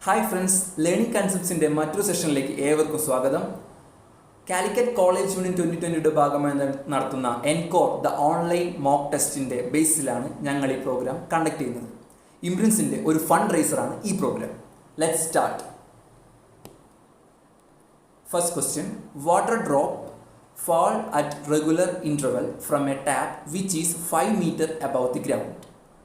Hi friends, learning കൺസെപ്റ്റ്സിൻ്റെ മറ്റൊരു സെഷനിലേക്ക് ഏവർക്കും സ്വാഗതം. കാലിക്കറ്റ് കോളേജ് യൂണിയൻ 2020യുടെ ഭാഗമായി നടത്തുന്ന എൻകോർ ദ ഓൺലൈൻ മോക്ക് ടെസ്റ്റിൻ്റെ ബേസിലാണ് ഞങ്ങൾ ഈ പ്രോഗ്രാം കണ്ടക്ട് ചെയ്യുന്നത്. ഇംപ്രിൻസിൻ്റെ ഒരു ഫണ്ട് റൈസറാണ് ഈ programme. Let's start. First question: water drop fall at regular interval from a tap which is 5 meters above the ground.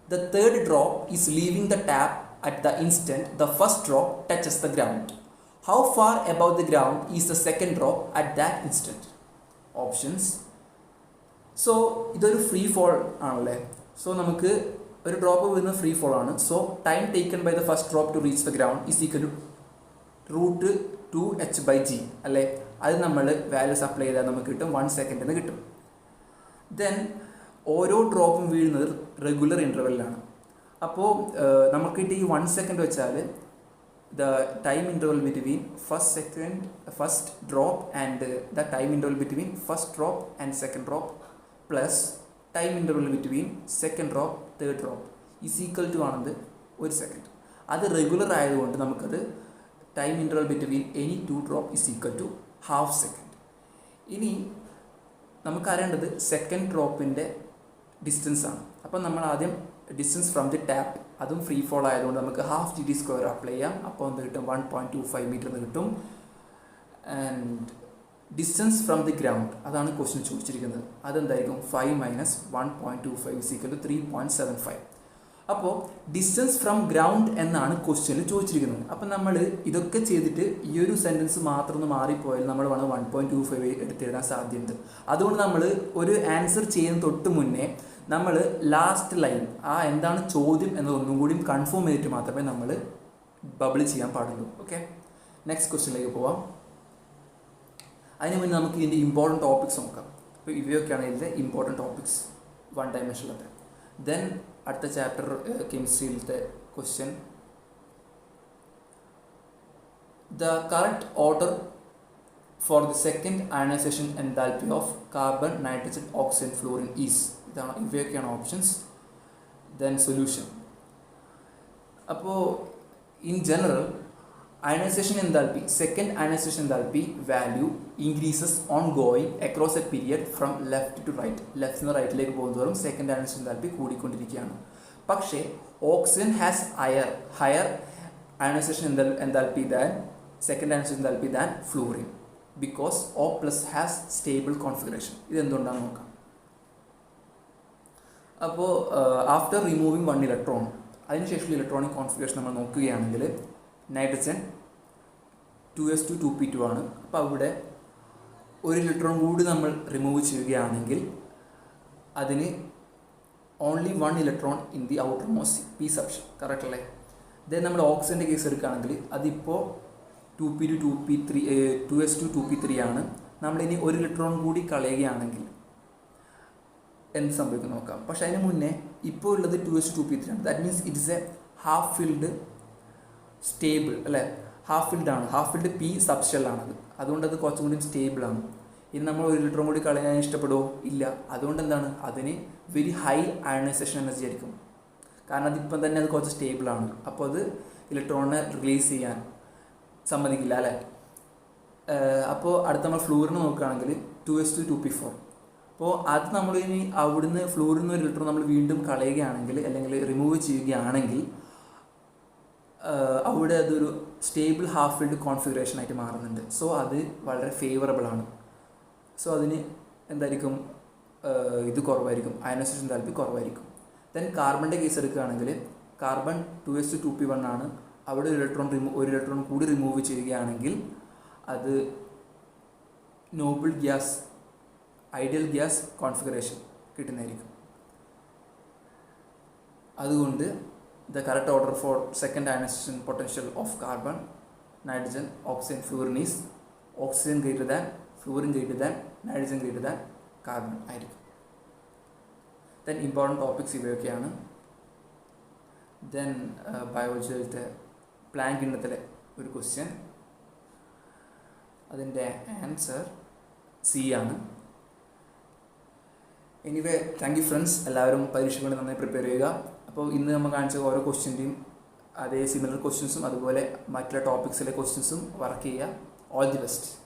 The third drop is leaving the tap at the instant the first drop touches the ground. How far above the ground is the second drop at that instant? Options. So ഇതൊരു free fall ആണല്ലേ. So നമുക്ക് ഒരു drop വരുന്ന free fall ആണ്. So time taken by the first drop to reach the ground is equal to √2h/g അല്ലേ. അത് നമ്മൾ values apply ചെയ്താൽ നമുക്ക് കിട്ടും 1 സെക്കൻഡ് എന്ന് കിട്ടും. ദെൻ ഓരോ ഡ്രോപ്പും വീഴുന്നത് റെഗുലർ ഇൻ്റർവെല്ലാണ്. അപ്പോൾ നമുക്ക് കിട്ടിയ ഈ 1 സെക്കൻഡ് വെച്ചാൽ the time interval between first drop and the time interval between first drop and second drop plus time interval between second drop third drop is equal to ആണത് 1 സെക്കൻഡ്. അത് regular ആയതുകൊണ്ട് നമുക്കത് time interval between any 2 drop is equal to ½ second. ഇനി നമുക്കറിയേണ്ടത് second ഡ്രോപ്പിൻ്റെ distance ആണ്. അപ്പം നമ്മൾ ആദ്യം ഡിസ്റ്റൻസ് ഫ്രം ദി ടാപ്പ്, അതും ഫ്രീ ഫോൾ ആയതുകൊണ്ട് നമുക്ക് ½ അപ്ലൈ ചെയ്യാം. അപ്പോൾ എന്ത് കിട്ടും? 1.25 മീറ്റർ എന്ന് കിട്ടും. And distance from the ground, അതാണ് ക്വസ്റ്റ്യൻ ചോദിച്ചിരിക്കുന്നത്. അതെന്തായിരിക്കും? 5 - 1.25 = 3.75. അപ്പോൾ ഡിസ്റ്റൻസ് ഫ്രം ഗ്രൗണ്ട് എന്നാണ് ക്വസ്റ്റ്യനിൽ ചോദിച്ചിരിക്കുന്നത്. അപ്പം നമ്മൾ ഇതൊക്കെ ചെയ്തിട്ട് ഈ ഒരു സെൻറ്റൻസ് മാത്രം ഒന്ന് മാറിപ്പോയാൽ നമ്മൾ 1.25 എടുത്തെഴുതാൻ സാധ്യതയുണ്ട്. അതുകൊണ്ട് നമ്മൾ ഒരു ആൻസർ ചെയ്യുന്ന തൊട്ട് മുന്നേ നമ്മൾ ലാസ്റ്റ് ലൈൻ എന്താണ് ചോദ്യം എന്നതൊന്നും കൂടി കൺഫേം ചെയ്തിട്ട് മാത്രമേ നമ്മൾ ബബിൾ ചെയ്യാൻ പാടുള്ളൂ. ഓക്കെ, നെക്സ്റ്റ് ക്വസ്റ്റ്യനിലേക്ക് പോവാം. അതിന് മുന്നേ നമുക്ക് ഇതിൻ്റെ ഇമ്പോർട്ടൻറ്റ് ടോപ്പിക്സ് നോക്കാം. അപ്പോൾ ഇവയൊക്കെയാണ് ഇതിൻ്റെ ഇമ്പോർട്ടൻറ്റ് ടോപ്പിക്സ് 1 ഡയമെൻഷനിലത്തെ. ദെൻ അടുത്ത ചാപ്റ്റർ കെമിസ്ട്രിയിലത്തെ question: the correct order for the second ionization enthalpy of carbon, nitrogen, oxygen, fluorine is. ഇവയൊക്കെയാണ് ഓപ്ഷൻസ്. Then solution. അപ്പോൾ in general ionization enthalpy, second ionization enthalpy value increases ongoing across a period from left to right. Left നിന്ന് റൈറ്റിലേക്ക് പോകുന്നതോറും second ionization enthalpy കൂടിക്കൊണ്ടിരിക്കുകയാണ്. പക്ഷേ oxygen has higher ionization enthalpy than second ionization enthalpy than fluorine because O+ has stable configuration. ഇതെന്തുകൊണ്ടാണ് നോക്കാം. അപ്പോൾ after removing 1 electron, അതിനുശേഷം electronic configuration നമ്മൾ നോക്കുകയാണെങ്കിൽ നൈട്രജൻ 2s2 2p2 ആണ്. അപ്പോൾ അവിടെ ഒരു ഇലക്ട്രോൺ കൂടി നമ്മൾ റിമൂവ് ചെയ്യുകയാണെങ്കിൽ അതിന് only 1 electron in the outer most p സബ്ഷൻ. Correct അല്ലേ? ദെൻ നമ്മൾ ഓക്സിജൻ്റെ കേസ് എടുക്കുകയാണെങ്കിൽ അതിപ്പോൾ 2p2 2p3 2s2 2p3 ആണ്. നമ്മളിനി ഒരു ഇലക്ട്രോൺ കൂടി കളയുകയാണെങ്കിൽ എന്ത് സംഭവിക്കും നോക്കാം. പക്ഷേ അതിന് മുന്നേ ഇപ്പോൾ ഉള്ളത് 2s2 2p3 ആണ്. That means it is A half filled stable അല്ലേ. ഹാഫ് ഫിൽഡ് ആണ്, ഹാഫ് ഫിൽഡ് p സബ്ഷെല്ലാണത്. അതുകൊണ്ട് അത് കുറച്ചും കൂടി സ്റ്റേബിളാണ്. ഇനി നമ്മൾ ഒരു ഇലക്ട്രോൺ കൂടി കളയാൻ ഇഷ്ടപ്പെടുമോ? ഇല്ല. അതുകൊണ്ട് എന്താണ്, അതിന് വെരി ഹൈ അയണൈസേഷൻ എനർജി ആയിരിക്കും. കാരണം അതിപ്പം തന്നെ അത് കുറച്ച് സ്റ്റേബിളാണ്. അപ്പോൾ അത് ഇലക്ട്രോണിനെ റിലീസ് ചെയ്യാൻ സമ്മതിക്കില്ല അല്ലേ. അപ്പോൾ അടുത്ത നമ്മൾ ഫ്ലൂറിന് നോക്കുകയാണെങ്കിൽ 2s2 2p4. അപ്പോൾ അത് നമ്മൾ ഇനി അവിടുന്ന് ഫ്ലൂറിൽ നിന്ന് ഒരു ഇലക്ട്രോൺ നമ്മൾ വീണ്ടും കളയുകയാണെങ്കിൽ അല്ലെങ്കിൽ റിമൂവ് ചെയ്യുകയാണെങ്കിൽ അവിടെ അതൊരു സ്റ്റേബിൾ ഹാഫ് ഫിൽഡ് കോൺഫിഗറേഷൻ ആയിട്ട് മാറുന്നുണ്ട്. സോ അത് വളരെ ഫേവറബിൾ ആണ്. സോ അതിന് എന്തായിരിക്കും, ഇത് കുറവായിരിക്കും, അയണൈസേഷൻ എൻതാൽപ്പി കുറവായിരിക്കും. ദെൻ കാർബണിൻ്റെ കേസ് എടുക്കുകയാണെങ്കിൽ കാർബൺ 2s2 2p1 ആണ്. അവിടെ ഒരു ഇലക്ട്രോൺ കൂടി റിമൂവ് ചെയ്യുകയാണെങ്കിൽ അത് noble gas, ideal gas configuration കിട്ടുന്നതായിരിക്കും. അതുകൊണ്ട് the correct order for second ionization potential of carbon, nitrogen, oxygen, fluorine is oxygen greater than, fluorine greater than, nitrogen greater than carbon ആയിരിക്കും. Then important topics ഇവയൊക്കെയാണ്. Then ബയോളജിയിലത്തെ Planck ഇനത്തിലെ ഒരു question, അതിൻ്റെ answer C ആണ്. Anyway thank you friends. എല്ലാവരും പരീക്ഷയ്ക്ക് വേണ്ടി നന്നായി prepare ചെയ്യുക. അപ്പോൾ ഇന്ന് നമ്മൾ കാണിച്ച ഓരോ ക്വസ്റ്റ്യൻ്റെയും അതേ സിമിലർ ക്വസ്റ്റ്യൻസും അതുപോലെ മറ്റുള്ള ടോപ്പിക്സിലെ ക്വസ്റ്റ്യൻസും വർക്ക് ചെയ്യുക. All the best.